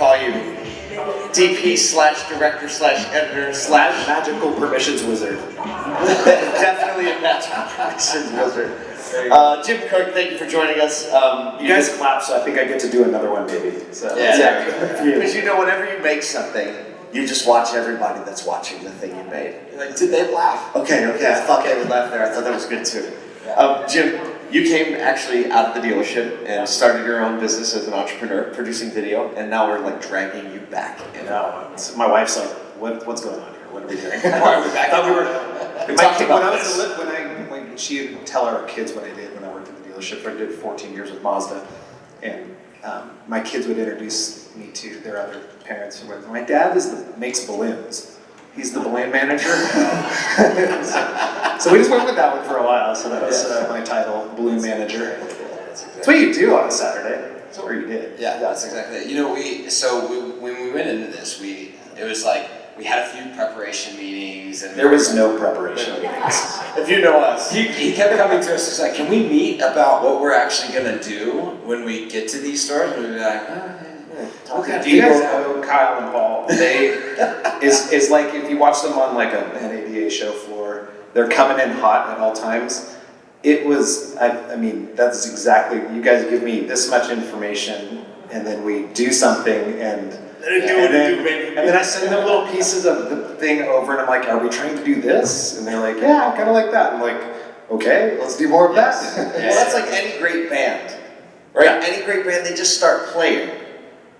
call you DP/director/editor/magical permissions wizard. Definitely a magical permissions wizard. Jim Kirk, thank you for joining us. You guys clap, so I think I get to do another one maybe. So. Yeah, exactly. Because you know, whenever you make something, you just watch everybody that's watching the thing you made. You're like, did they laugh? Okay, I thought they would laugh there. I thought that was good too. Jim, you came actually out of the dealership and started your own business as an entrepreneur, producing video, and now we're like dragging you back. No, my wife's like, what's going on here? What are we doing? Why are we back? When she would tell our kids what I did when I worked at the dealership, I did 14 years with Mazda, and my kids would introduce me to their other parents. My dad makes balloons. He's the balloon manager. so we just went with that one for a while. So that was my title, balloon manager. That's what you do on a Saturday. That's what you did. Yeah, that's exactly it. You know, when we went into this, it was like we had a few preparation meetings, and there was no preparation meetings. If you know us, he kept coming to us. He's like, "Can we meet about what we're actually gonna do when we get to these stores?" And we'd be like, okay. Do you guys know Kyle and Paul? They is like if you watch them on like an ADA show floor, they're coming in hot at all times. It was, I mean, that's exactly, you guys give me this much information and then we do something and then I send them little pieces of the thing over and I'm like, are we trying to do this? And they're like, yeah, kind of like that. I'm like, okay, let's do more of that. Well, that's like any great band, right? Yeah. Any great band, they just start playing.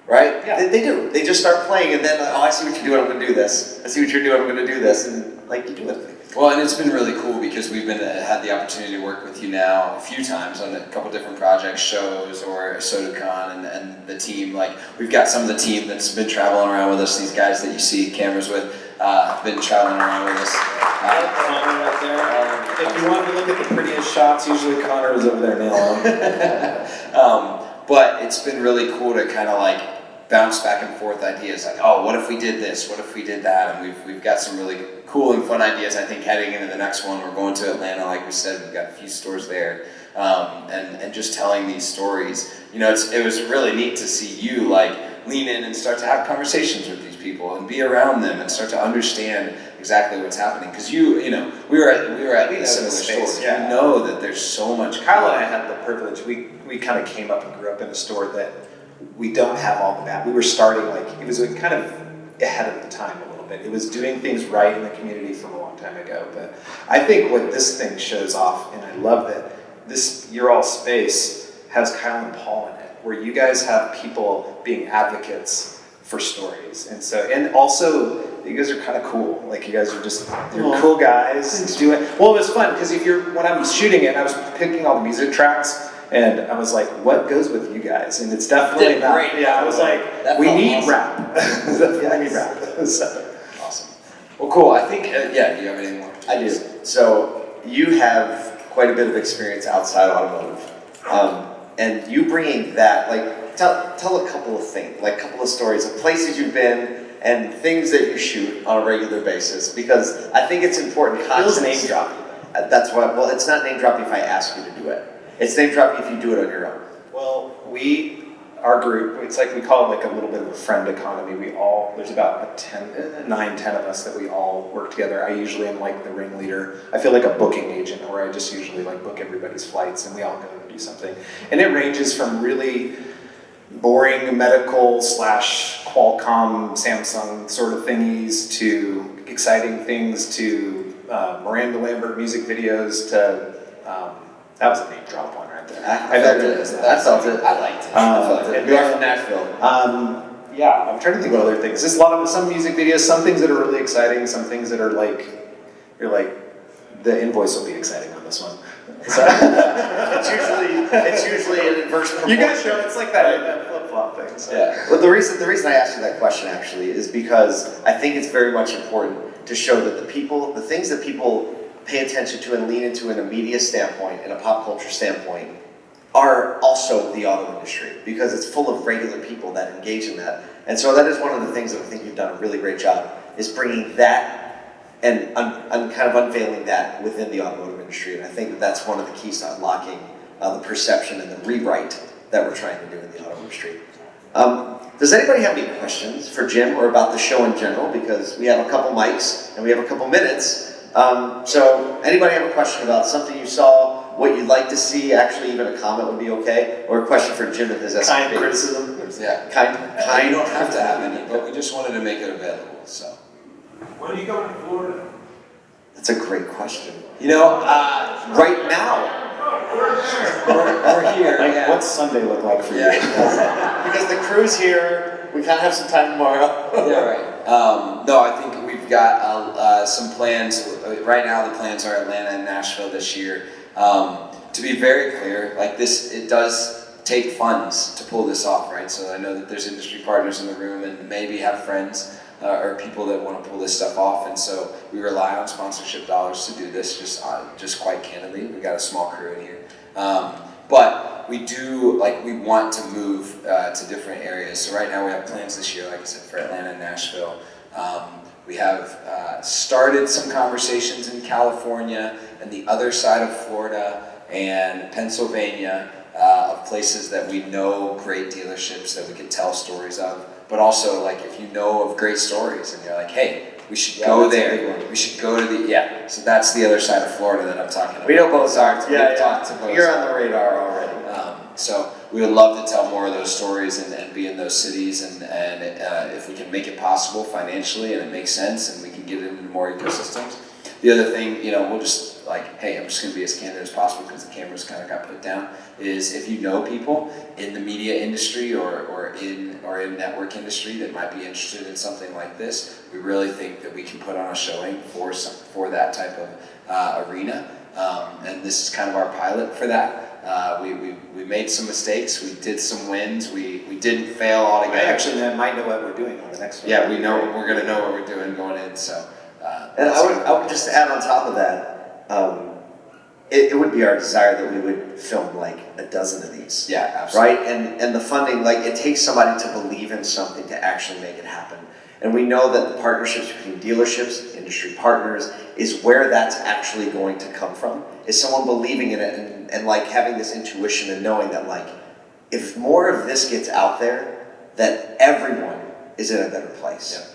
Right? Yeah. They do. They just start playing, and then, oh, I see what you're doing, I'm going to do this. I see what you're doing, I'm going to do this. And, like, you do it. Well, and it's been really cool because we've had the opportunity to work with you now a few times on a couple different projects, shows, or ASOTU On, and the team. Like, we've got some of the team that's been traveling around with us, these guys that you see cameras with, have been traveling around with us. Connor right there. If you want to look at the prettiest shots, usually Connor is over there nailing them. But it's been really cool to kind of like bounce back and forth ideas like, oh, what if we did this? What if we did that? And we've got some really cool and fun ideas, I think, heading into the next one. We're going to Atlanta, like we said, we've got a few stores there. And just telling these stories. You know, it was really neat to see you like lean in and start to have conversations with these people and be around them and start to understand exactly what's happening. Because we were at similar stores. Yeah. We know that there's so much. Kyle and I had the privilege, we kind of came up and grew up in a store that we don't have all the bad. We were starting it was kind of ahead of the time a little bit. It was doing things right in the community from a long time ago. But I think what this thing shows off, and I love that your all space has Kyle and Paul in it, where you guys have people being advocates for stories. And also you guys are kind of cool. Like you guys are you're cool guys. Well, it was fun because when I was shooting it, I was picking all the music tracks. And I was like, what goes with you guys? And it's definitely not. Great. Yeah, I was like, we need rap. I need rap. So. Awesome. Well, cool. I think, do you have any more? I do. So, you have quite a bit of experience outside automotive. And you bringing that, like, tell a couple of things, like a couple of stories of places you've been and things that you shoot on a regular basis. Because I think it's important context. Name drop. That's why, well, it's not name dropping if I ask you to do it. It's name dropping if you do it on your own. Well, our group, it's like we call it like a little bit of a friend economy. There's about 9, 10 of us that we all work together. I usually am like the ringleader. I feel like a booking agent where I just usually like book everybody's flights and we all go and do something. And it ranges from really boring medical / Qualcomm, Samsung sort of thingies to exciting things to Miranda Lambert music videos to that was a name drop one right there. I felt it. I liked it. And you are from Nashville. Yeah, I'm trying to think of other things. There's some music videos, some things that are really exciting, some things that are like, you're like, the invoice will be exciting on this one. So it's usually an inverse proportion. You guys show it's like that flip-flop thing. So. Yeah. Well, the reason I asked you that question actually is because I think it's very much important to show that the things that people pay attention to and lean into in a media standpoint, in a pop culture standpoint, are also the auto industry, because it's full of regular people that engage in that. And so that is one of the things that I think you've done a really great job, is bringing that and kind of unveiling that within the automotive industry. And I think that's one of the keys to unlocking the perception and the rewrite that we're trying to do in the auto industry. Does anybody have any questions for Jim or about the show in general? Because we have a couple mics and we have a couple minutes. So anybody have a question about something you saw, what you'd like to see? Actually, even a comment would be okay. Or a question for Jim and his SFP. Kind criticism. Yeah. Kind. You don't have to have any, but we just wanted to make it available, so. When are you going to Florida? That's a great question. You know, Right now. we're here, Like, yeah. what's Sunday look like for you? Yeah. Because the crew's here, we kind of have some time tomorrow. Yeah, right. No, I think we've got some plans. Right now, the plans are Atlanta and Nashville this year. To be very clear, like this, it does take funds to pull this off, right? So I know that there's industry partners in the room and maybe have friends or people that want to pull this stuff off, and so we rely on sponsorship dollars to do this. Just quite candidly, we got a small crew in here, but we do we want to move to different areas. So right now we have plans this year, like I said, for Atlanta and Nashville. We have started some conversations in California and the other side of Florida and Pennsylvania of places that we know great dealerships that we could tell stories of. But also, like, if you know of great stories and you're like, hey, we should go there. We should go to the, so that's the other side of Florida that I'm talking about. We know both sides. We've talked to both You're sides. on the radar already. So we would love to tell more of those stories and be in those cities, and if we can make it possible financially and it makes sense and we can get into more ecosystems. The other thing, we'll just hey, I'm just going to be as candid as possible because the cameras kind of got put down, is if you know people in the media industry or in network industry that might be interested in something like this, we really think that we can put on a showing for that type of arena. And this is kind of our pilot for that. We made some mistakes, we did some wins, we didn't fail altogether. I actually might know what we're doing on the next one. Yeah, we're going to know what we're doing going in, so. And I would just add on top of that, it would be our desire that we would film like a dozen of these. Yeah, absolutely. Right? And the funding, it takes somebody to believe in something to actually make it happen. And we know that the partnerships between dealerships, industry partners, is where that's actually going to come from. Is someone believing in it and having this intuition and knowing that if more of this gets out there, that everyone is in a better place. Yeah.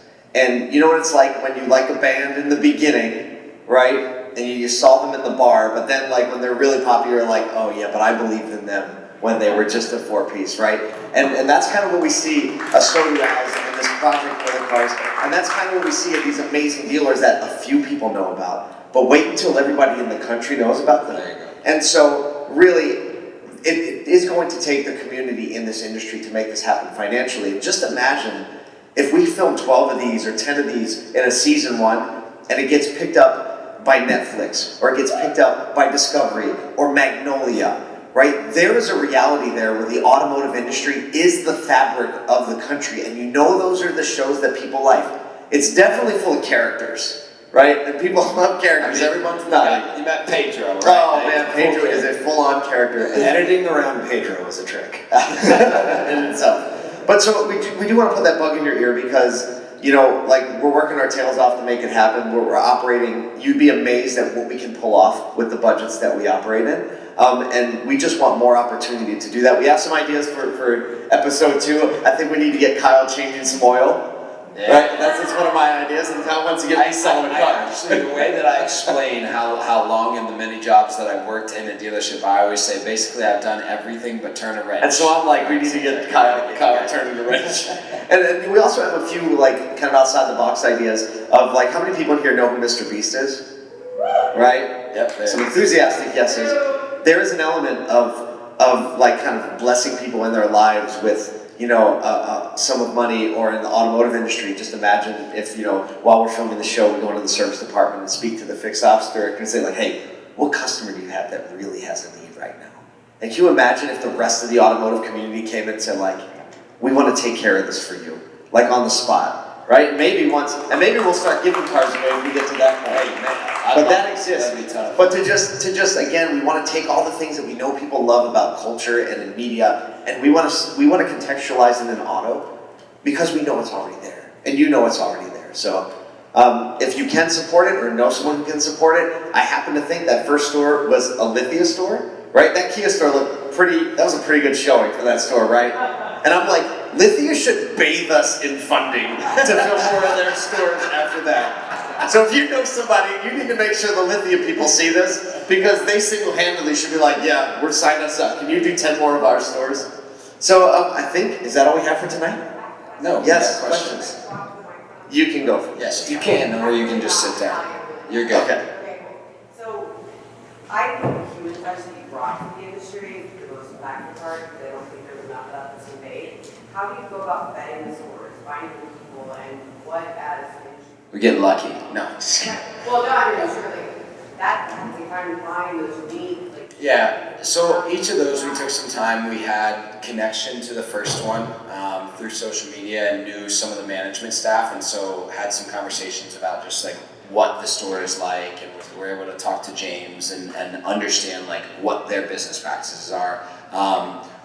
And you know what it's like when you like a band in the beginning, right? And you saw them in the bar, but then when they're really popular, oh yeah, but I believed in them when they were just a four-piece, right? And that's kind of what we see ASOTU as in this project for the cars, and that's kind of what we see at these amazing dealers that a few people know about, but wait until everybody in the country knows about them. There you go. And so really, it is going to take the community in this industry to make this happen financially. Just imagine if we film 12 of these or 10 of these in a season one, and it gets picked up by Netflix, or it gets picked up by Discovery, or Magnolia, right? There is a reality there where the automotive industry is the fabric of the country, and those are the shows that people like. It's definitely full of characters, right? And people love characters. Everyone's not. You met Pedro, right? Oh man, Pedro is a full-on character. Editing around Pedro is a trick. In itself. But so we do want to put that bug in your ear because we're working our tails off to make it happen. We're operating. You'd be amazed at what we can pull off with the budgets that we operate in. And we just want more opportunity to do that. We have some ideas for episode 2. I think we need to get Kyle changing some oil. Yeah. Right? That's one of my ideas, and Kyle wants to get me selling a car. Actually, the way that I explain how long in the many jobs that I've worked in a dealership, I always say basically I've done everything but turn a wrench. And so I'm we need to get Kyle turning the wrench. And we also have a few kind of outside the box ideas of how many people here know who Mr. Beast is? Right? Yep. Some enthusiastic yeses. There is an element of kind of blessing people in their lives with sum of money, or in the automotive industry, just imagine if, while we're filming the show, we go into the service department and speak to the fixed ops director and say hey, what customer do you have that really has a need right now? And can you imagine if the rest of the automotive community came in and said we want to take care of this for you, on the spot, right? Maybe we'll start giving cars away if we get to that point. But that exists. That'd be tough. But to just again, we want to take all the things that we know people love about culture and in media, and we want to contextualize it in auto because we know it's already there, and it's already there. So if you can support it or know someone who can support it, I happen to think that first store was a Lithia store, right? That Kia store looked pretty. That was a pretty good showing for that store, right? And I'm like, Lithia should bathe us in funding to fill more of their stores after that. So if you know somebody, you need to make sure the Lithia people see this, because they single-handedly should be like, yeah, we're signing us up. Can you do 10 more of our stores? So I think, is that all we have for tonight? No. Yes, yeah, questions? You can go first. Yes, you can, or you can just sit down. You're good. Okay. So, I think the human touch that you brought to the industry, for those back in part, because I don't think there's enough of this debate. How do you go about vetting the stores, finding the people, and what as an industry? We're getting lucky. No. Well, no, I mean, surely, that, if I'm finding those unique, like. Yeah, so each of those we took some time. We had connection to the first one through social media and knew some of the management staff, and so had some conversations about just like what the store is like, and we were able to talk to James and understand like what their business practices are.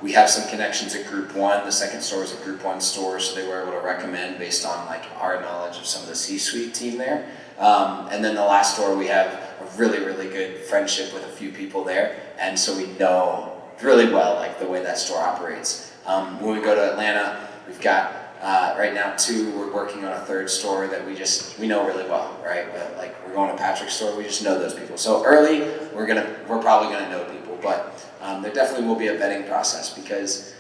We have some connections at Group 1. The second store is a Group 1 store, so they were able to recommend based on like our knowledge of some of the C-suite team there. And then the last store, we have a really, really good friendship with a few people there, and so we know really well like the way that store operates. When we go to Atlanta, we've got right now 2. We're working on a 3rd store that we know really well, right? But like we're going to Patrick's store, we just know those people. So early, we're probably gonna know people, but there definitely will be a vetting process, because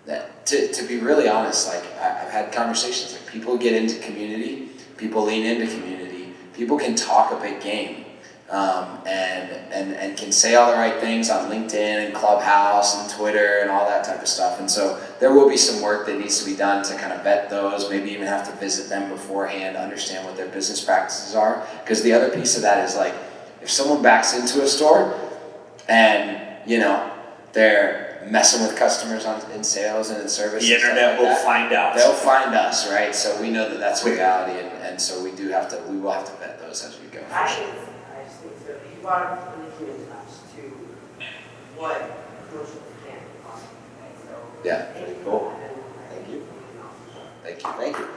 to be really honest, like I've had conversations, like people get into community, people lean into community, people can talk a big game, and can say all the right things on LinkedIn and Clubhouse and Twitter and all that type of stuff. And so there will be some work that needs to be done to kind of vet those, maybe even have to visit them beforehand, understand what their business practices are. Because the other piece of that is like, if someone backs into a store and, they're messing with customers in sales and in service, The and stuff internet like will that, find out. they'll find us, right? So we know that that's a reality, and so we will have to vet those as we go. I just think so. You brought up the human touch to what commercials can possibly be. So, Yeah. thank you. Cool. And I Thank you. think we can all- Thank you.